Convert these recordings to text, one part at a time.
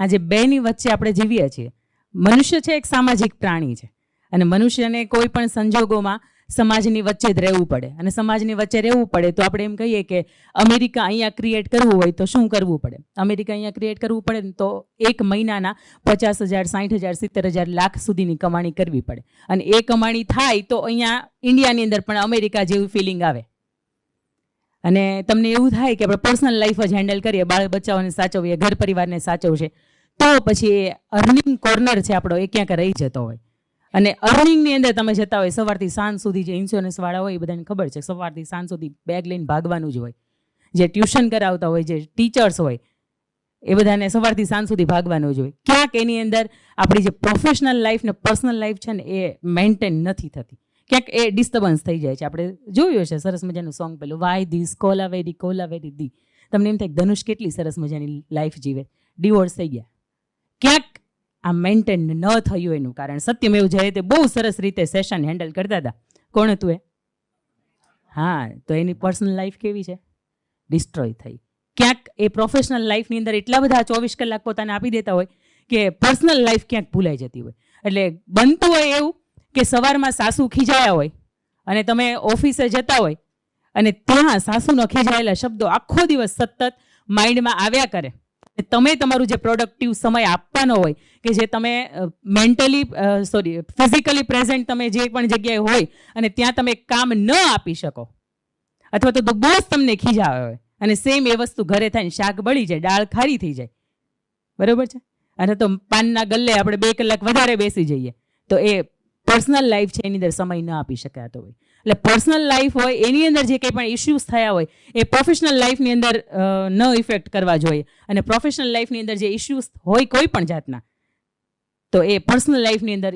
આજે બેની વચ્ચે આપણે જીવીએ છીએ. મનુષ્ય છે એક સામાજિક પ્રાણી છે અને મનુષ્યને કોઈ પણ સંજોગોમાં સમાજની વચ્ચે જ રહેવું પડે અને સમાજની વચ્ચે રહેવું પડે તો આપણે એમ કહીએ કે અમેરિકા અહીંયા ક્રિએટ કરવું હોય તો શું કરવું પડે? અમેરિકા અહીંયા ક્રિએટ કરવું પડે ને તો એક મહિનાના 50,000, 60,000, 70,000 લાખ સુધીની કમાણી કરવી પડે અને એ કમાણી થાય તો અહીંયા ઇન્ડિયાની અંદર પણ અમેરિકા જેવું ફિલિંગ આવે અને તમને એવું થાય કે આપણે પર્સનલ લાઈફ જ હેન્ડલ કરીએ, બાળ બચ્ચાઓને સાચવીએ, ઘર પરિવારને સાચવશે, તો પછી એ અર્નિંગ કોર્નર છે આપણો એ ક્યાંક રહી જતો હોય. અને અર્નિંગની અંદર તમે જતા હોય સવારથી સાંજ સુધી, જે ઇન્સ્યોરન્સવાળા હોય એ બધાને ખબર છે સવારથી સાંજ સુધી બેગ લઈને ભાગવાનું જ હોય, જે ટ્યુશન કરાવતા હોય, જે ટીચર્સ હોય એ બધાને સવારથી સાંજ સુધી ભાગવાનું જ હોય. ક્યાંક એની અંદર આપણી જે પ્રોફેશનલ લાઈફ ને પર્સનલ લાઈફ છે ને એ મેન્ટેન નથી થતી, ક્યાંક એ ડિસ્ટર્બન્સ થઈ જાય છે. આપણે જોયું છે સરસ મજાનું સોંગ પેલું વાય ધીસ કોલાવેરી દી. તમને એમ થાય ધનુષ કેટલી સરસ મજાની લાઈફ જીવે, ડિવોર્સ થઈ ગયા. ક્યાંક આ મેન્ટેન ન થયું એનું કારણ સત્યમેવ જયતે બહુ સરસ રીતે સેશન હેન્ડલ કરતા હતા. કોણ હતું એ? હા, તો એની પર્સનલ લાઈફ કેવી છે? ડિસ્ટ્રોય થઈ. ક્યાંક એ પ્રોફેશનલ લાઈફની અંદર એટલા બધા 24 કલાક પોતાને આપી દેતા હોય કે પર્સનલ લાઈફ ક્યાંક ભૂલાઈ જતી હોય. એટલે બનતું હોય એવું કે સવારમાં સાસુ ખીજાયા હોય અને તમે ઓફિસે જતા હોય અને ત્યાં સાસુનો ખીજાયેલા શબ્દો આખો દિવસ સતત માઇન્ડમાં આવ્યા કરે. તમે તમારું જે પ્રોડક્ટિવ સમય આપવાનો હોય કે જે તમે ફિઝિકલી પ્રેઝન્ટ તમે જે પણ જગ્યાએ હોય અને ત્યાં તમે કામ ન આપી શકો અથવા તો બોસ તમને ખીજાવે હોય અને સેમ એ વસ્તુ ઘરે થાય ને શાક બળી જાય, દાળ ખારી થઈ જાય, બરોબર છે, અને તો પાનના ગલ્લે આપણે 2 કલાક વધારે બેસી જઈએ તો એ પર્સનલ લાઈફ છે એની અંદર સમય ન આપી શકાતો હોય. એટલે પર્સનલ લાઈફ હોય એની અંદર જે કંઈ પણ ઇશ્યુઝ થયા હોય એ પ્રોફેશનલ લાઈફની અંદર ન ઇફેક્ટ કરવા જોઈએ અને પ્રોફેશનલ લાઈફની અંદર જે ઇશ્યુઝ હોય કોઈ પણ જાતના તો એ પર્સનલ લાઈફની અંદર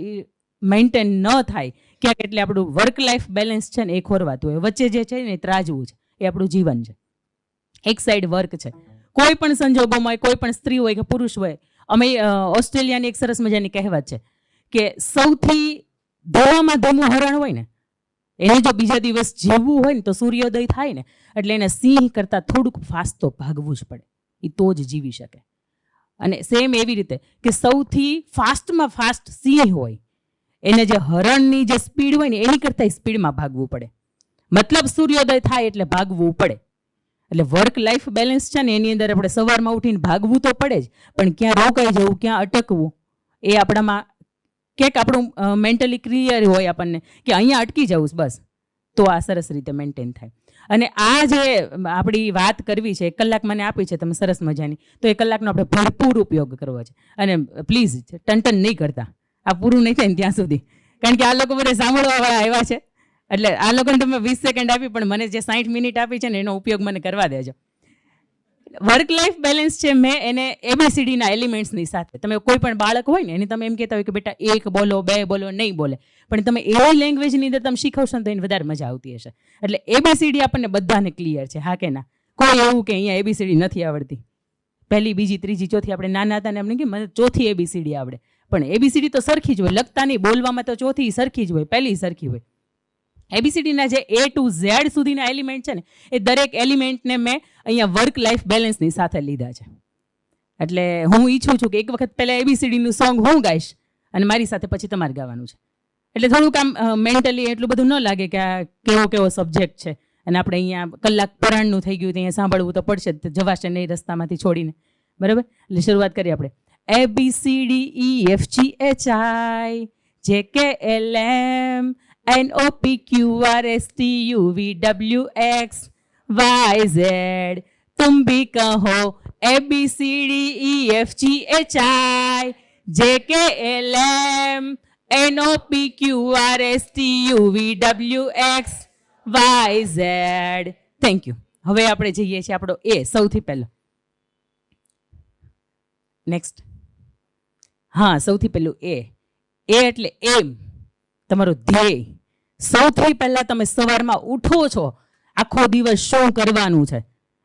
મેન્ટેન ન થાય ક્યાંક. એટલે આપણું વર્ક લાઈફ બેલેન્સ છે ને એ ખોરવાતું હોય. વચ્ચે જે છે ને એ ત્રાજવું છે, એ આપણું જીવન છે. એક સાઈડ વર્ક છે. કોઈ પણ સંજોગોમાં કોઈ પણ સ્ત્રી હોય કે પુરુષ હોય, અમે ઓસ્ટ્રેલિયાની એક સરસ મજાની કહેવત છે કે સૌથી ધોવામાં ધોમું હરણ હોય ને એને જો બીજા દિવસ જીવવું હોય ને તો સૂર્યોદય થાય ને એટલે એને સિંહ કરતાં થોડુંક ફાસ્ટ તો ભાગવું જ પડે, એ તો જ જીવી શકે. અને સેમ એવી રીતે કે સૌથી ફાસ્ટમાં ફાસ્ટ સિંહ હોય એને જે હરણની જે સ્પીડ હોય ને એની કરતાં સ્પીડમાં ભાગવું પડે. મતલબ સૂર્યોદય થાય એટલે ભાગવું પડે. એટલે વર્ક લાઈફ બેલેન્સ છે ને એની અંદર આપણે સવારમાં ઉઠીને ભાગવું તો પડે જ, પણ ક્યાં રોકાઈ જવું, ક્યાં અટકવું એ આપણામાં ક્યાંક આપણું મેન્ટલી ક્લિયર હોય આપણને કે અહીંયા અટકી જવું બસ, તો આ સરસ રીતે મેન્ટેન થાય. અને આ જે આપણી વાત કરવી છે, 1 કલાક મને આપી છે તમે સરસ મજાની, તો 1 કલાકનો આપણે ભરપૂર ઉપયોગ કરવો છે. અને પ્લીઝ ટન નહીં કરતા, આ પૂરું નહીં થાય ને ત્યાં સુધી, કારણ કે આ લોકો બધા સાંભળવાવાળા આવ્યા છે. એટલે આ લોકોને તમે 20 સેકન્ડ આપી પણ મને જે 60 મિનિટ આપી છે ને એનો ઉપયોગ મને કરવા દેજો. વર્ક લાઈફ બેલેન્સ છે મેં એને ABCDના એલિમેન્ટ્સની સાથે, તમે કોઈ પણ બાળક હોય ને એને તમે એમ કહેતા હોય કે બેટા 1 બોલો 2 બોલો, નહીં બોલે, પણ તમે એવી લેંગ્વેજની અંદર તમે શીખવશો ને તો એને વધારે મજા આવતી હશે. એટલે ABCD આપણને બધાને ક્લિયર છે, હા કે ના? કોઈ એવું કે અહીંયા ABCD નથી આવડતી, 1લી, 2જી, 3જી, 4થી આપણે નાના હતા ને એમને કે મને 4થી ABCD આવડે, પણ ABCD તો સરખી જ હોય, લખતા નહીં, બોલવામાં તો 4થી સરખી જ હોય, 1લી સરખી હોય. ABCDના જે A to Z સુધીના એલિમેન્ટ છે ને એ દરેક એલિમેન્ટને મેં અહીંયા વર્ક લાઈફ બેલેન્સની સાથે લીધા છે. એટલે હું ઈચ્છું છું કે એક વખત પહેલાં ABCDનું સોંગ હું ગાઈશ અને મારી સાથે પછી તમારે ગાવાનું છે. એટલે થોડુંક આમ મેન્ટલી એટલું બધું ન લાગે કે આ કેવો સબ્જેક્ટ છે અને આપણે અહીંયા કલાક પરાણનું થઈ ગયું તો અહીંયા સાંભળવું તો પડશે જ, જવાશે નહીં રસ્તામાંથી છોડીને, બરાબર? એટલે શરૂઆત કરીએ આપણે. ABCDEFGHIJKLM NOPQRSTUVWX YZ. तुम भी कहो ABCDEFGHIJKLM NOPQRSTUVWX YZ. Thank you. હવે આપણે જઈએ છીએ આપણો એ સૌથી પહેલો. નેક્સ્ટ. હા, સૌથી પહેલું એ એટલે એમ, તમારું ધ્યેય. સૌથી પહેલા તમે સવારમાં ઉઠો છો, આખો દિવસ શું કરવાનું છે,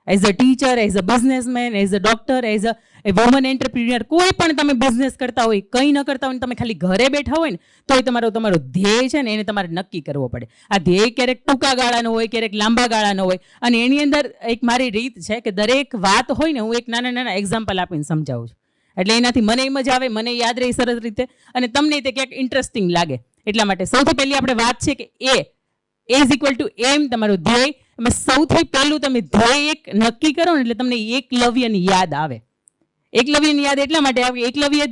as a teacher, as a businessman, as a doctor, as a woman entrepreneur, કોઈ પણ તમે બિઝનેસ કરતા હોય, કંઈ ન કરતા હોય, તમે ખાલી ઘરે બેઠા હોય ને તોય તમારો ધ્યેય છે ને એને તમારે નક્કી કરવો પડે. આ ધ્યેય ક્યારેક ટૂંકા ગાળાનો હોય, ક્યારેક લાંબા ગાળાનો હોય, અને એની અંદર એક મારી રીત છે કે દરેક વાત હોય ને હું એક નાના એક્ઝામ્પલ આપીને સમજાવું છું. એટલે એનાથી મને મજા આવે, મને યાદ રહે સરસ રીતે, અને તમને તે ક્યાંક ઇન્ટરેસ્ટિંગ લાગે. એટલા માટે સૌથી પહેલી આપણે વાત છે કે એ ઇઝ ઇક્વલ ટુ એમ, તમારું ધ્યેય. એમાં સૌથી પહેલું તમે ધ્યેય એક નક્કી કરો ને એટલે તમને એકલવ્યની યાદ આવે. એકલવ્યની યાદ એટલા માટે આવે, એકલવ્ય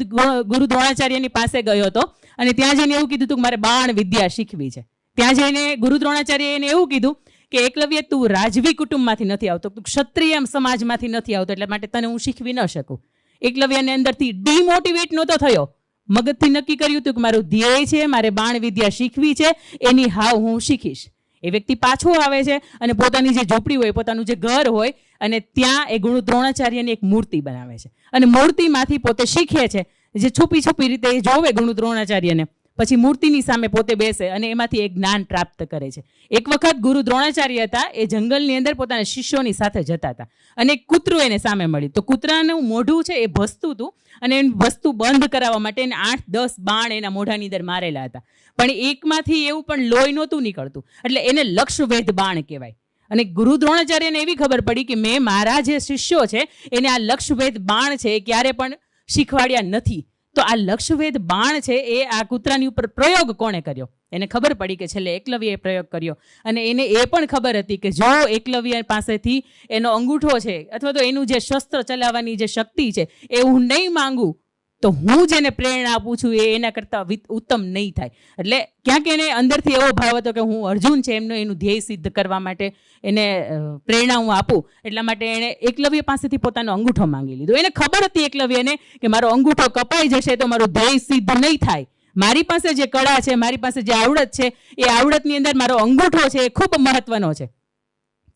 ગુરુ દ્રોણાચાર્યની પાસે ગયો હતો અને ત્યાં જઈને એવું કીધું હતું કે મારે બાણ વિદ્યા શીખવી છે. ત્યાં જઈને ગુરુ દ્રોણાચાર્ય એને એવું કીધું કે એકલવ્ય, તું રાજવી કુટુંબમાંથી નથી આવતો, તું ક્ષત્રિય સમાજમાંથી નથી આવતો, એટલે માટે તને હું શીખવી ન શકું. એકલવ્યને અંદરથી ડિમોટિવેટ નહોતો થયો, મગજથી નક્કી કર્યું હતું કે મારું ધ્યેય છે, મારે બાણ વિદ્યા શીખવી છે, એની હાવ હું શીખીશ. એ વ્યક્તિ પાછો આવે છે અને પોતાની જે ઝૂંપડી હોય, પોતાનું જે ઘર હોય, અને ત્યાં એ ગુરુ દ્રોણાચાર્યની એક મૂર્તિ બનાવે છે અને મૂર્તિમાંથી પોતે શીખે છે. જે છુપી છુપી રીતે એ જોવે ગુરુ દ્રોણાચાર્યને, પછી મૂર્તિની સામે પોતે બેસે અને એમાંથી એક જ્ઞાન પ્રાપ્ત કરે છે. એક વખત ગુરુ દ્રોણાચાર્ય હતા, એ જંગલની અંદર પોતાના શિષ્યોની સાથે જતા હતા અને એક કૂતરું એને સામે મળ્યું. તો કૂતરાનું મોઢું છે એ ભસતું હતું અને એ વસ્તુ બંધ કરાવવા માટે એને 8-10 બાણ એના મોઢાની અંદર મારેલા હતા, પણ એકમાંથી એવું પણ લોહી નહોતું નીકળતું, એટલે એને લક્ષ્યવેધ બાણ કહેવાય. અને ગુરુ દ્રોણાચાર્યને એવી ખબર પડી કે મેં મારા જે શિષ્યો છે એને આ લક્ષ્યવેધ બાણ છે એ ક્યારે પણ શીખવાડ્યા નથી, તો આ લક્ષ્યવેધ બાણ છે એ આ કૂતરાની ઉપર પ્રયોગ કોણે કર્યો? એને ખબર પડી કે છેલ્લે એકલવ્યએ પ્રયોગ કર્યો. અને એને એ પણ ખબર હતી કે જો એકલવ્ય પાસેથી એનો અંગૂઠો છે અથવા તો એનું જે શસ્ત્ર ચલાવવાની જે શક્તિ છે એ હું નહીં માંગું તો હું જેને પ્રેરણા આપું છું એ એના કરતાં ઉત્તમ નહીં થાય. એટલે ક્યાંક એને અંદરથી એવો ભાવ હતો કે હું અર્જુન છે એનું ધ્યેય સિદ્ધ કરવા માટે એને પ્રેરણા હું આપું, એટલા માટે એણે એકલવ્ય પાસેથી પોતાનો અંગૂઠો માંગી લીધો. એને ખબર હતી એકલવ્યને કે મારો અંગૂઠો કપાઈ જશે તો મારું ધ્યેય સિદ્ધ નહીં થાય. મારી પાસે જે કળા છે, મારી પાસે જે આવડત છે, એ આવડતની અંદર મારો અંગૂઠો છે એ ખૂબ મહત્વનો છે.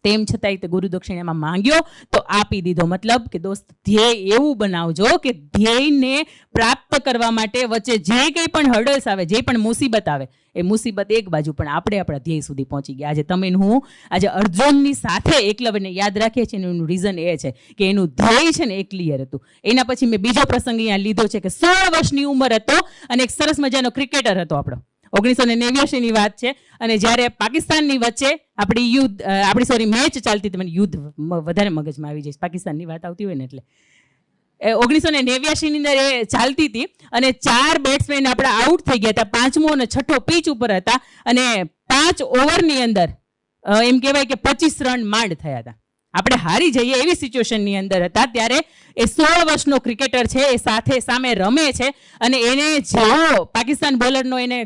તેમ છતાંય તે ગુરુ દક્ષિણામાં માંગ્યો તો આપી દીધો. મતલબ કે દોસ્ત, ધ્યેય એવું બનાવજો કે ધ્યેયને પ્રાપ્ત કરવા માટે વચ્ચે જે કંઈ પણ હર્ડલ્સ આવે, જે પણ મુસીબત આવે, એ મુસીબત એક બાજુ, પણ આપણે આપણા ધ્યેય સુધી પહોંચી ગયા. આજે તમે હું આજે અર્જુનની સાથે એકલવ્યને યાદ રાખીએ છીએ એનું રીઝન એ છે કે એનું ધ્યેય છે ને એ ક્લિયર હતું. એના પછી મેં બીજો પ્રસંગ અહીંયા લીધો છે કે 16 વર્ષની ઉંમર હતો અને એક સરસ મજાનો ક્રિકેટર હતો આપણો. 1989ની વાત છે અને જ્યારે પાકિસ્તાનની વચ્ચે આપણી મેચ ચાલતી હતી, મને યુદ્ધ વધારે મગજમાં આવી જાય, પાકિસ્તાનની વાત આવતી હોય ને એટલે 1989ની અંદર એ ચાલતી હતી અને 4 બેટ્સમેન આપણા આઉટ થઈ ગયા હતા. 5મો અને 6ઠો પીચ ઉપર હતા અને 5 ઓવરની અંદર એમ કહેવાય કે 25 રન માંડ થયા હતા. આપણે હારી જઈએ એવી સિચ્યુએશનની અંદર હતા. ત્યારે એ 16 વર્ષનો ક્રિકેટર છે એ સામે રમે છે અને એને જેવો પાકિસ્તાન બોલરનો એને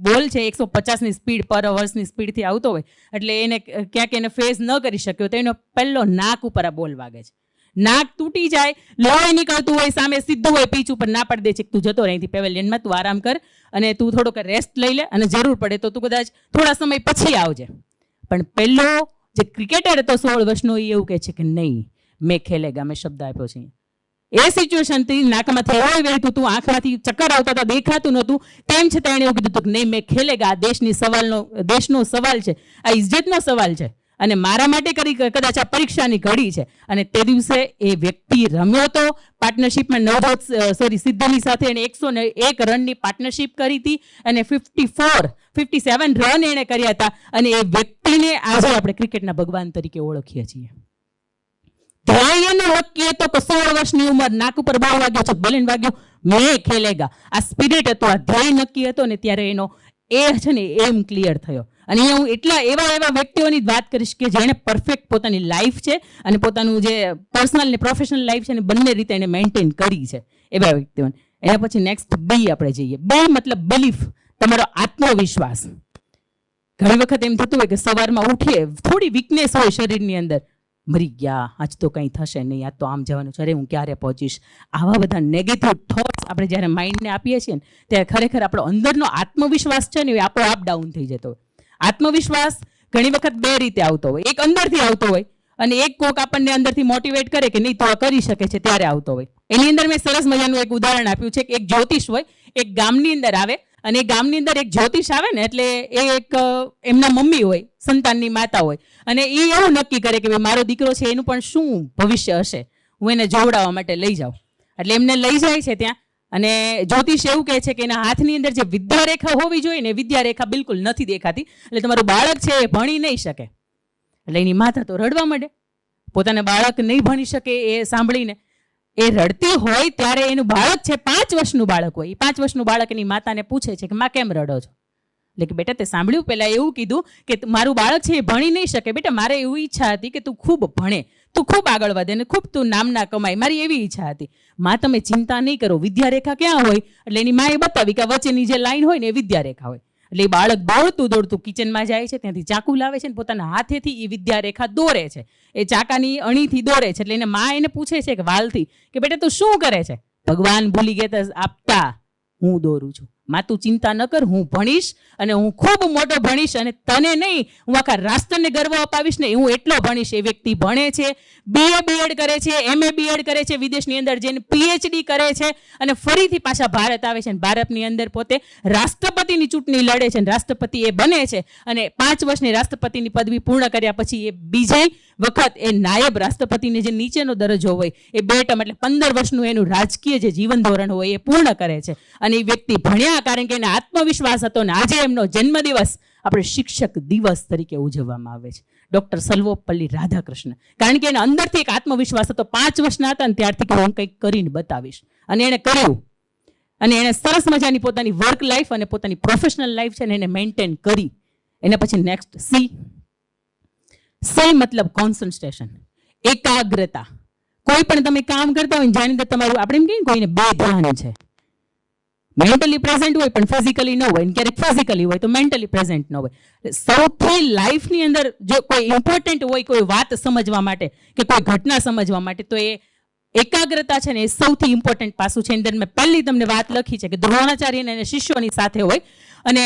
બોલ છે 150ની સ્પીડ પર અવર્સની સ્પીડથી આવતો હોય, એટલે એને ક્યાંક એને ફેસ ન કરી શક્યો તો એનો પહેલો નાક ઉપર આ બોલ વાગે છે. નાક તૂટી જાય, લોહી નીકળતું હોય, સામે સીધું હોય પીચ ઉપર ના પાડી દે છે કે તું જતો અહીંથી પેવેલિયનમાં, તું આરામ કર અને તું થોડોક રેસ્ટ લઈ લે અને જરૂર પડે તો તું કદાચ થોડા સમય પછી આવજે. પણ પહેલો જે ક્રિકેટર હતો 16 વર્ષનો એ એવું કહે છે કે નહીં, મેં ખેલેગા, મેં શબ્દ આપ્યો છે. એ સિચ્યુએશનથી નાકમાંથી લોહી વહેતું હતું, આંખમાંથી ચક્કર આવતા હતા, દેખાતું નહોતું, તેમ છતાં એણે એવું કીધું હતું કે નહીં, મેં ખેલેગા. આ દેશનો સવાલ છે, આ ઇજ્જતનો સવાલ છે અને મારા માટે કદાચ આ પરીક્ષાની ઘડી છે. અને તે દિવસે એ વ્યક્તિ રમ્યો હતો પાર્ટનરશિપમાં, સિદ્ધની સાથે એણે 101 રનની પાર્ટનરશિપ કરી હતી અને 57 રન એણે કર્યા હતા. અને એ વ્યક્તિને આજે આપણે ક્રિકેટના ભગવાન તરીકે ઓળખીએ છીએ. ધ્યેયનું નક્કી હતો કે 16 વર્ષની ઉંમર, નાક ઉપર બોલ વાગ્યો છે, ભલે વાગ્યો, મેં ખેલેગા. આ સ્પિરિટ હતો, આ ધ્યેય નક્કી હતો ને ત્યારે એનો એ છે ને એમ ક્લિયર થયો. અને હું એવા વ્યક્તિઓની વાત કરીશ કે જેણે પરફેક્ટ પોતાની લાઈફ છે અને પોતાનું જે પર્સનલ ને પ્રોફેશનલ લાઈફ છે ને બંને રીતે એને મેન્ટેન કરી છે, એવા વ્યક્તિઓને. એના પછી નેક્સ્ટ બી આપણે જઈએ. બી મતલબ બિલીફ, તમારો આત્મવિશ્વાસ. ઘણી વખત એમ થતું હોય કે સવારમાં ઉઠીએ, થોડી વીકનેસ હોય શરીરની અંદર, મરી ગયા, આજ તો કંઈ થશે નહીં, આજ તો આમ જવાનું છે, અરે હું ક્યારે પહોંચીશ. આવા બધા નેગેટિવ થોટ્સ આપણે જ્યારે માઇન્ડને આપીએ છીએ ને ત્યારે ખરેખર આપણો અંદરનો આત્મવિશ્વાસ છે ને એ આપોઆપ ડાઉન થઈ જતો હોય. આત્મવિશ્વાસ ઘણી વખત બે રીતે આવતો હોય, એક અંદરથી આવતો હોય અને એક કોક આપણને અંદરથી મોટિવેટ કરે કે નહીં તો આ કરી શકે છે ત્યારે આવતો હોય. એની અંદર મેં સરસ મજાનું એક ઉદાહરણ આપ્યું છે કે એક જ્યોતિષ હોય, એક ગામની અંદર આવે અને એ ગામની અંદર એક જ્યોતિષ આવે ને એટલે એ એક એમના મમ્મી હોય, સંતાનની માતા હોય અને એ એવું નક્કી કરે કે મારો દીકરો છે એનું પણ શું ભવિષ્ય હશે, હું એને જોવડાવવા માટે લઈ જાઉં. એટલે એમને લઈ જાય છે ત્યાં અને જ્યોતિષ એવું કહે છે કે એના હાથની અંદર જે વિદ્યારેખા હોવી જોઈએ ને વિદ્યારેખા બિલકુલ નથી દેખાતી, એટલે તમારું બાળક છે એ ભણી નહીં શકે. એટલે એની માતા તો રડવા માંડે, પોતાના બાળક નહીં ભણી શકે એ સાંભળીને. એ રડતી હોય ત્યારે એનું બાળક છે, 5 વર્ષનું બાળક હોય, એ 5 વર્ષનું બાળક એની માતાને પૂછે છે કે માં કેમ રડો છો? એટલે કે બેટા તે સાંભળ્યું, પહેલા એવું કીધું કે મારું બાળક છે એ ભણી નહીં શકે, બેટા મારે એવી ઈચ્છા હતી કે તું ખૂબ ભણે, તું ખૂબ આગળ વધે ને ખૂબ તું નામના કમાય, મારી એવી ઈચ્છા હતી. માં તમે ચિંતા નહીં કરો, વિદ્યારેખા ક્યાં હોય? એટલે એની માએ બતાવી કે વચ્ચેની જે લાઈન હોય ને એ વિદ્યારેખા હોય. એટલે એ બાળક દોડતું કિચનમાં જાય છે, ત્યાંથી ચાકુ લાવે છે ને પોતાના હાથેથી એ વિદ્યારેખા દોરે છે, એ ચાકાની અણીથી દોરે છે. એટલે એને માં એને પૂછે છે કે વાલથી કે બેટા તું શું કરે છે? ભગવાન ભૂલી ગયા આપતા હું દોરું છું. માં તું ચિંતા ન કર, હું ભણીશ અને હું ખૂબ મોટો ભણીશ અને તને નહીં હું આખા રાષ્ટ્રને ગર્વ અપાવીશ ને હું એટલો ભણીશ. એ વ્યક્તિ ભણે છે, BA BEd કરે છે, MA BEd કરે છે, વિદેશની અંદર જઈને PhD કરે છે અને ફરીથી પાછા ભારત આવે છે અને ભારતની અંદર પોતે રાષ્ટ્રપતિની ચૂંટણી લડે છે અને રાષ્ટ્રપતિ એ બને છે અને 5 વર્ષની રાષ્ટ્રપતિની પદવી પૂર્ણ કર્યા પછી એ બીજી વખત એ નાયબ રાષ્ટ્રપતિને જે નીચેનો દરજ્જો હોય એ 2 ટર્મ એટલે 15 વર્ષનું એનું રાજકીય જે જીવન ધોરણ હોય એ પૂર્ણ કરે છે. અને એ વ્યક્તિ ભણ્યા કારણ કે એને આત્મવિશ્વાસ હતો ને આજે એમનો જન્મદિવસ આપણે શિક્ષક દિવસ તરીકે ઉજવવામાં આવે છે. ડોક્ટર સર્વપલ્લી રાધાકૃષ્ણ, કારણ કે એને અંદરથી એક આત્મવિશ્વાસ હતો. 5 વર્ષના હતા ને ત્યારથી કે હું કંઈક કરીને બતાવીશ અને એને કર્યું અને એને સરસ મજાની પોતાની વર્ક લાઈફ અને પોતાની પ્રોફેશનલ લાઈફ છે ને એને મેન્ટેન કરી. એના પછી નેક્સ્ટ સી મતલબ કોન્સન્ટ્રેશન, એકાગ્રતા. કોઈ પણ તમે કામ કરતા હોય જાણી દે તમારું, આપણે એમ કહીએ કોઈને બે ધ્યાન છે, મેન્ટલી પ્રેઝન્ટ હોય પણ ફિઝિકલી ન હોય, ક્યારેક ફિઝિકલી હોય તો મેન્ટલી પ્રેઝન્ટ ન હોય. સૌથી લાઈફની અંદર જો કોઈ ઇમ્પોર્ટન્ટ હોય કોઈ વાત સમજવા માટે કે કોઈ ઘટના સમજવા માટે તો એ એકાગ્રતા છે ને એ સૌથી ઇમ્પોર્ટન્ટ પાસું છે. અંદર મેં પહેલી તમને વાત લખી છે કે દ્રોણાચાર્ય અને શિષ્યોની સાથે હોય અને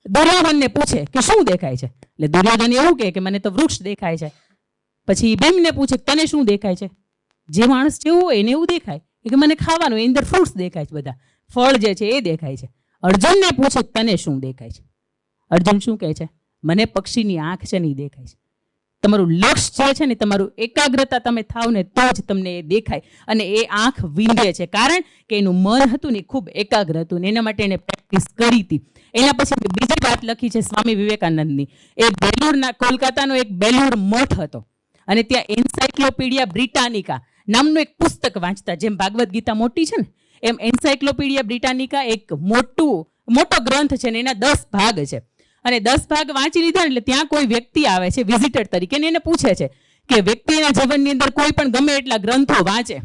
દુર્યોધનને પૂછે કે શું દેખાય છે? એટલે દુર્યોધન એવું કે મને તો વૃક્ષ દેખાય છે. પછી ભીમને પૂછે તને શું દેખાય છે? જે માણસ જેવું હોય એને એવું દેખાય કે મને ખાવાનું, એની અંદર ફ્રૂટ્સ દેખાય છે, બધા ફળ જે છે એ દેખાય છે. અર્જુનને પૂછે તને શું દેખાય છે? અર્જુન શું કહે છે? મને પક્ષીની આંખ છે ને એ દેખાય છે. તમારું લક્ષ્ય જે છે ને તમારું એકાગ્રતા તમે થાવ ને તો જ તમને એ દેખાય અને એ આંખ વીંધે છે, કારણ કે એનું મન હતું ને ખૂબ એકાગ્ર હતું ને એના માટે એને પ્રેક્ટિસ કરી હતી. એના પછી બીજી વાત લખી છે સ્વામી વિવેકાનંદની. એ બેલુરના કોલકાતાનો એક બેલુર મઠ હતો અને ત્યાં એન્સાઇક્લોપીડિયા બ્રિટાનિકા નામનું એક પુસ્તક વાંચતા. જેમ ભાગવદ ગીતા મોટી છે ને એમ એન્સાઇક્લોપીડિયા બ્રિટાનિકા એક મોટો ગ્રંથ છે ને એના 10 ભાગ છે અને 10 ભાગ વાંચી લીધા એટલે ત્યાં કોઈ વ્યક્તિ આવે છે વિઝિટર તરીકે ને એને પૂછે છે કે વ્યક્તિના જીવનની અંદર કોઈ પણ ગમે એટલા ગ્રંથો વાંચે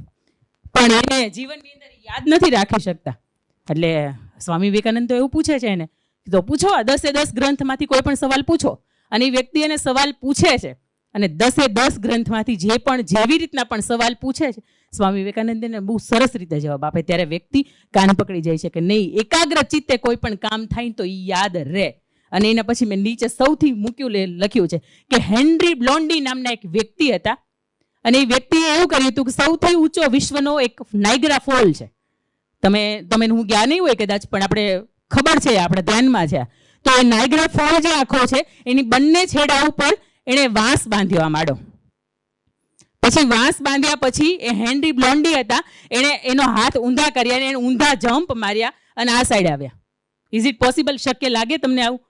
પણ એને જીવનની અંદર યાદ નથી રાખી શકતા. એટલે સ્વામી વિવેકાનંદ તો એવું પૂછે છે એને તો પૂછો આ 10 ગ્રંથમાંથી કોઈ પણ સવાલ પૂછો અને એ વ્યક્તિ એને સવાલ પૂછે છે અને 10 ગ્રંથમાંથી જે પણ જેવી રીતના પણ સવાલ પૂછે છે સ્વામી વિવેકાનંદ એને બહુ સરસ રીતે જવાબ આપે. ત્યારે વ્યક્તિ કાન પકડી જાય છે કે નહીં, એકાગ્ર ચિત્તે કોઈ પણ કામ થાય તો એ યાદ રહે. અને એના પછી મેં નીચે સૌથી લખ્યું છે કે હેનરી બ્લોન્ડી નામના એક વ્યક્તિ હતા અને એ વ્યક્તિએ એવું કર્યું હતું કે સૌથી ઊંચો વિશ્વનો એક નાયગ્રા ફોલ છે. તમે હું જ્ઞાન નહીં હોય કદાચ પણ આપણે ખબર છે, આપણે ધ્યાનમાં છે. તો એ નાયગ્રા ફોલ જે આખો છે એની બંને છેડા ઉપર એણે વાંસ બાંધ્યો માંડો. પછી વાંસ બાંધ્યા પછી એ હેનરી બ્લોન્ડી હતા, એણે એનો હાથ ઊંધા કર્યા અને એને ઊંધા જમ્પ માર્યા અને આ સાઈડ આવ્યા. Is it possible? શક્ય લાગે તમને આવું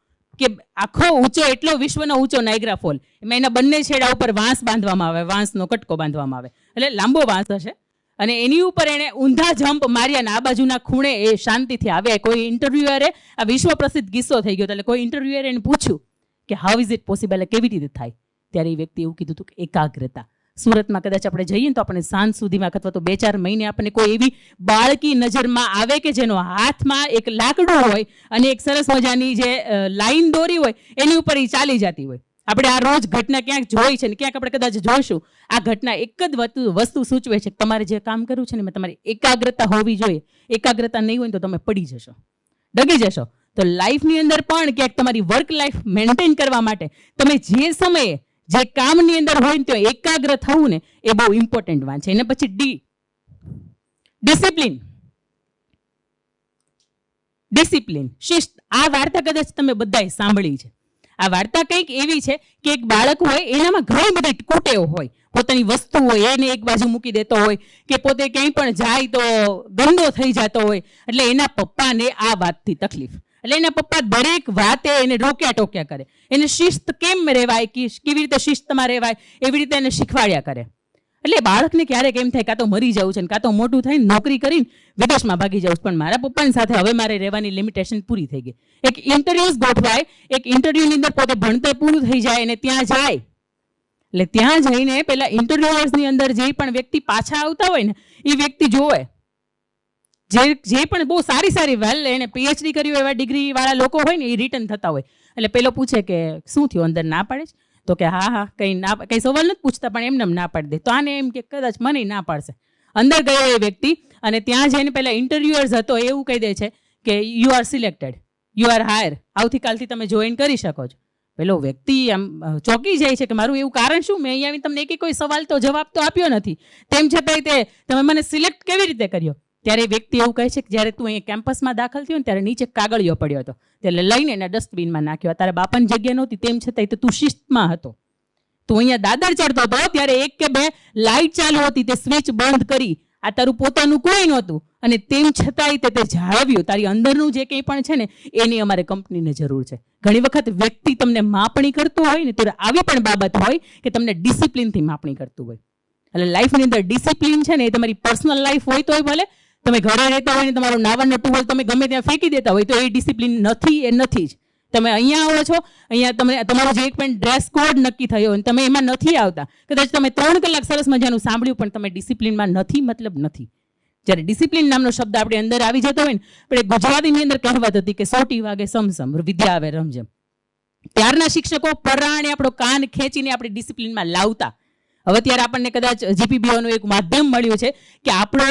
કે આખો ઊંચો એટલો વિશ્વનો ઊંચો નાયગ્રા ફોલ, એમાં એના બંને છેડા ઉપર વાંસ બાંધવામાં આવે, વાંસનો કટકો બાંધવામાં આવે એટલે લાંબો વાંસ હશે અને એની ઉપર એણે ઊંધા જમ્પ માર્યા અને આ બાજુના ખૂણે એ શાંતિથી આવ્યા. કોઈ ઇન્ટરવ્યુઅરે આ વિશ્વ પ્રસિદ્ધ કિસ્સો થઈ ગયો એટલે કોઈ ઇન્ટરવ્યુઅરે એને પૂછ્યું કે હાઉ ઇઝ ઇટ પોસિબલ, કેવી રીતે થાય? ત્યારે એ વ્યક્તિ એવું કીધું હતું કે એકાગ્રતા. સુરતમાં કદાચ આપણે જઈએ ને તો આપણે સાંજ સુધીમાં અથવા તો 2-4 મહિને આપણને કોઈ એવી બાળકી નજરમાં આવે કે જેનો હાથમાં એક લાકડું હોય અને એક સરસ મજાની જે લાઈન દોરી હોય એની ઉપર એ ચાલી જતી હોય. આપણે આ રોજ ઘટના ક્યાંક જોઈ છે ને ક્યાંક આપણે કદાચ જોઈશું. આ ઘટના એક જ વસ્તુ સૂચવે છે કે તમારે જે કામ કરવું છે ને એમાં તમારી એકાગ્રતા હોવી જોઈએ. એકાગ્રતા નહીં હોય તો તમે પડી જશો, ડગી જશો. તો લાઈફની અંદર પણ ક્યાંક તમારી વર્ક લાઈફ મેન્ટેન કરવા માટે તમે જે સમયે જે કામની અંદર હોય ને તો એકાગ્ર થવું ને એ બહુ ઇમ્પોર્ટન્ટ વાત છે. એને પછી ડિસિપ્લિન, શિસ્ત. આ વાર્તા કદાચ તમે બધાએ સાંભળી છે. આ વાર્તા કંઈક એવી છે કે એક બાળક હોય એનામાં ઘણી બધી કુટેવ હોય, પોતાની વસ્તુ હોય એને એક બાજુ મૂકી દેતો હોય કે પોતે ક્યાંય પણ જાય તો ગંદો થઈ જતો હોય. એટલે એના પપ્પાને આ વાતથી તકલીફ, એટલે એના પપ્પા દરેક વાતે એને રોક્યા ટોક્યા કરે. એને શિસ્ત કેમ રહેવાય, કેવી રીતે શિસ્તમાં રહેવાય એવી રીતે એને શીખવાડ્યા કરે. એટલે બાળકને ક્યારેક એમ થાય કાં તો મરી જવું છે ને કાં તો મોટું થઈને નોકરી કરીને વિદેશમાં ભાગી જવું છે, પણ મારા પપ્પાની સાથે હવે મારે રહેવાની લિમિટેશન પૂરી થઈ ગઈ. એક ઇન્ટરવ્યુઝ ગોઠવાય, એક ઇન્ટરવ્યુની અંદર પોતે ભણતર પૂરું થઈ જાય અને ત્યાં જાય, એટલે ત્યાં જઈને પેલા ઇન્ટરવ્યુઅર્સની અંદર જે પણ વ્યક્તિ પાછા આવતા હોય ને એ વ્યક્તિ જોવે, જે પણ બહુ સારી વેલ એને પીએચડી કર્યું એવા ડિગ્રી વાળા લોકો હોય ને એ રિટર્ન થતા હોય. એટલે પેલો પૂછે કે શું થયું, અંદર ના પાડે છે? તો કે હા કંઈ સવાલ નથી પૂછતા, પણ એમને ના પાડી દે. તો આને એમ કે કદાચ મને ના પાડશે. અંદર ગયો એ વ્યક્તિ અને ત્યાં જઈને પેલા ઇન્ટરવ્યુઅર્સ હતો એવું કહી દે છે કે you are selected, you are higher, આવતીકાલથી તમે જોઈન કરી શકો છો. પેલો વ્યક્તિ આમ ચોંકી જાય છે કે મારું એવું કારણ શું, મેં અહીંયા તમને કોઈ સવાલ તો જવાબ તો આપ્યો નથી, તેમ છતાંય તમે મને સિલેક્ટ કેવી રીતે કર્યો? ત્યારે વ્યક્તિ એવું કહે છે કે જ્યારે તું અહીંયા કેમ્પસમાં દાખલ થયો ને ત્યારે નીચે કાગળિયો પડ્યો હતો, એટલે લઈને એને ડસ્ટબિનમાં નાખ્યો. તારા બાપાની જગ્યા નહોતી, તેમ છતાંય તો તું શિસ્તમાં હતો. તું અહીંયા દાદર ચડતો હતો ત્યારે 1 કે 2 લાઇટ ચાલુ હતી, તે સ્વિચ બંધ કરી. આ તારું પોતાનું કોઈ નહોતું અને તેમ છતાંય તે જાળવ્યું. તારી અંદરનું જે કંઈ પણ છે ને એની અમારે કંપનીને જરૂર છે. ઘણી વખત વ્યક્તિ તમને માપણી કરતું હોય ને તો આવી પણ બાબત હોય કે તમને ડિસિપ્લિનથી માપણી કરતું હોય. એટલે લાઈફની અંદર ડિસિપ્લિન છે ને એ તમારી પર્સનલ લાઈફ હોય તોય ભલે, તમે ઘરે રહેતા હોય ને તમારું નાવાનું ટુવલ તમે ગમે ત્યાં ફેંકી દેતા હોય તો એ ડિસિપ્લિન નથી, એ નથી જ. તમે અહીંયા આવો છો, અહીંયા તમારો જે એક પણ ડ્રેસ કોડ નક્કી થયો અને તમે એમાં નથી આવતા, કદાચ તમે 3 કલાક સરસ મજાનું સાંભળ્યું પણ તમે ડિસિપ્લિનમાં નથી, મતલબ નથી. જ્યારે ડિસિપ્લિન નામનો શબ્દ આપણી અંદર આવી જતો હોય ને, પણ ગુજરાતીની અંદર કહેવત હતી કે 100 વાગે સમસમ વિદ્યા આવે રમઝમ. ત્યારના શિક્ષકો પરાણે આપણો કાન ખેંચીને આપણી ડિસિપ્લિનમાં લાવતા. હવે ત્યારે આપણને કદાચ જીપીબીઓનું એક માધ્યમ મળ્યું છે કે આપણો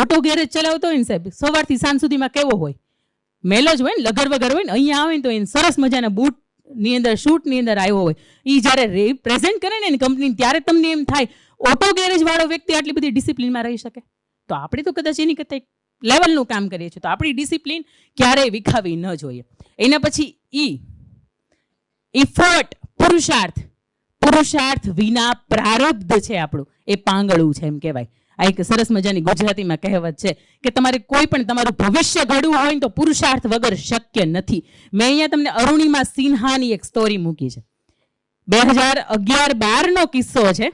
ઓટો ગેરેજ ચલાવતો હોય ને સાહેબ, સવારથી સાંજ સુધીમાં કેવો હોય, મેલો જ હોય ને, લગર વગર હોય ને, અહીંયા આવે ને તો એને સરસ મજાના બૂટની અંદર શૂટની અંદર આવ્યો હોય, એ જ્યારે રિપ્રેઝેન્ટ કરે ને એની કંપની, ત્યારે તમને એમ થાય ઓટો ગેરેજ વાળો વ્યક્તિ આટલી બધી ડિસિપ્લિનમાં રહી શકે. તો આપણે તો કદાચ એની કરતાં લેવલનું કામ કરીએ છીએ, તો આપણી ડિસિપ્લિન ક્યારેય વિખાવી ન જોઈએ. એના પછી ઇફર્ટ, પુરુષાર્થ વિના પ્રારબ્ધ છે આપણું, એ પાંગળું છે એમ કહેવાય. આ એક સરસ મજાની ગુજરાતીમાં કહેવત છે કે તમારે કોઈ પણ તમારું ભવિષ્ય ઘડવું હોય ને તો પુરુષાર્થ વગર શક્ય નથી. મેં અહીંયા તમને અરુણિમા સિન્હાની એક સ્ટોરી મૂકી છે, 2011-12નો કિસ્સો છે.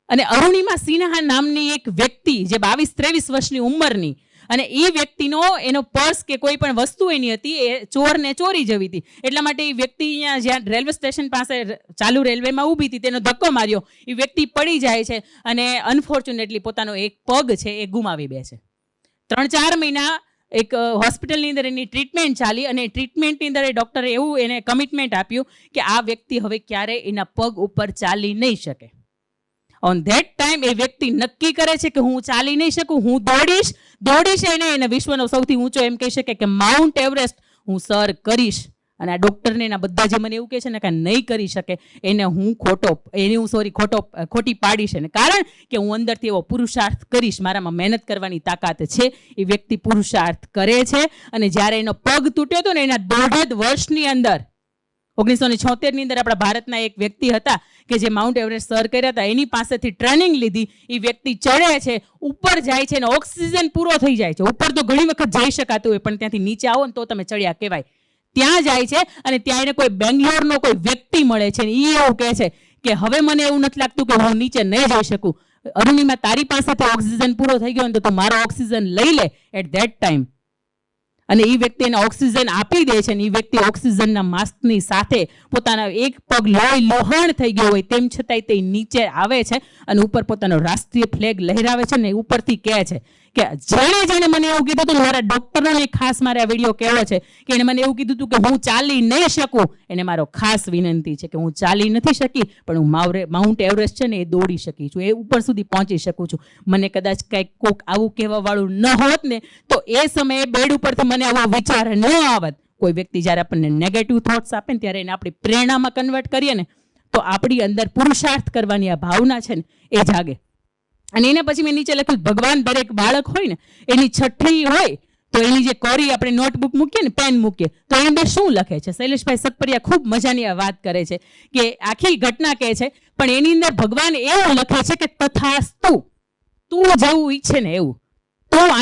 અને અરુણિમા સિન્હા નામની એક વ્યક્તિ જે 22-23 વર્ષની ઉંમરની, અને એ વ્યક્તિનો એનો પર્સ કે કોઈ પણ વસ્તુ એની હતી એ ચોરને ચોરી જવી હતી. એટલા માટે એ વ્યક્તિ અહીંયા જ્યાં રેલવે સ્ટેશન પાસે ચાલુ રેલવેમાં ઊભી હતી તેનો ધક્કો માર્યો, એ વ્યક્તિ પડી જાય છે અને અનફોર્ચ્યુનેટલી પોતાનો એક પગ છે એ ગુમાવી બેસે. 3-4 મહિના એક હોસ્પિટલની અંદર એની ટ્રીટમેન્ટ ચાલી અને ટ્રીટમેન્ટની અંદર એ ડૉક્ટરે એવું એને કમિટમેન્ટ આપ્યું કે આ વ્યક્તિ હવે ક્યારેય એના પગ ઉપર ચાલી નહીં શકે. ઓન ધેટ ટાઈમ એ વ્યક્તિ નક્કી કરે છે કે હું ચાલી નહીં શકું, હું દોડીશ એને વિશ્વનો સૌથી ઊંચો એમ કહી શકે કે માઉન્ટ એવરેસ્ટ હું સર કરીશ. અને આ ડૉક્ટરને એના બધા જે મને એવું કહે છે ને કે નહીં કરી શકે એને હું ખોટી પાડીશ. એને કારણ કે હું અંદરથી એવો પુરુષાર્થ કરીશ, મારામાં મહેનત કરવાની તાકાત છે. એ વ્યક્તિ પુરુષાર્થ કરે છે અને જ્યારે એનો પગ તૂટ્યો હતો ને એના 1.5 વર્ષની અંદર 1976ની અંદર આપણા ભારતના એક વ્યક્તિ હતા કે જે માઉન્ટ એવરેસ્ટ સર કર્યા હતા, એની પાસેથી ટ્રેનિંગ લીધી. એ વ્યક્તિ ચડે છે, ઉપર જાય છે અને ઓક્સિજન પૂરો થઈ જાય છે. ઉપર તો ઘણી વખત જઈ શકાતું હોય પણ ત્યાંથી નીચે આવો ને તો તમે ચડ્યા કહેવાય. ત્યાં જાય છે અને ત્યાં એને કોઈ બેંગ્લોરનો કોઈ વ્યક્તિ મળે છે ને એ એવું કહે છે કે હવે મને એવું નથી લાગતું કે હું નીચે નહીં જઈ શકું. અરુણિમા, તારી પાસેથી ઓક્સિજન પૂરો થઈ ગયો ને તો તું મારો ઓક્સિજન લઈ લે. એટ ધેટ ટાઈમ અને એ વ્યક્તિ એને ઓક્સિજન આપી દે છે અને એ વ્યક્તિ ઓક્સિજનના માસ્કની સાથે પોતાના એક પગ લોહણ થઈ ગયો હોય તેમ છતાંય તે નીચે આવે છે અને ઉપર પોતાનો રાષ્ટ્રીય ફ્લેગ લહેરાવે છે ને ઉપરથી કહે છે કે જેણે મને એવું કીધું હતું, મારા ડૉક્ટરોને ખાસ મારે આ વિડીયો કહેવો છે કે એને મને એવું કીધું હતું કે હું ચાલી નહીં શકું, એને મારો ખાસ વિનંતી છે કે હું ચાલી નથી શકી પણ હું માઉન્ટ એવરેસ્ટ છે ને એ દોડી શકી છું, એ ઉપર સુધી પહોંચી શકું છું. મને કદાચ કંઈક કોક આવું કહેવાવાળું ન હોત ને તો એ સમયે બેડ ઉપરથી મને આવો વિચાર ન આવત. કોઈ વ્યક્તિ જ્યારે આપણને નેગેટિવ થોટ્સ આપે ને ત્યારે એને આપણી પ્રેરણામાં કન્વર્ટ કરીએ ને તો આપણી અંદર પુરુષાર્થ કરવાની આ ભાવના છે ને એ જાગે. અને એના પછી મેં નીચે લખ્યું ભગવાન દરેક બાળક હોય ને એની છઠ્ઠી હોય તો એની જે કોરી આપણે નોટબુક મૂકીએ ને, પેન મૂકીએ તો એની અંદર શું લખે છે. શૈલેષભાઈ સતપરિયા ખૂબ મજાની આ વાત કરે છે કે આખી ઘટના કહે છે પણ એની અંદર ભગવાન એવું લખે છે કે તથાસ્તુ, તું જેવું ઈચ્છે ને એવું તું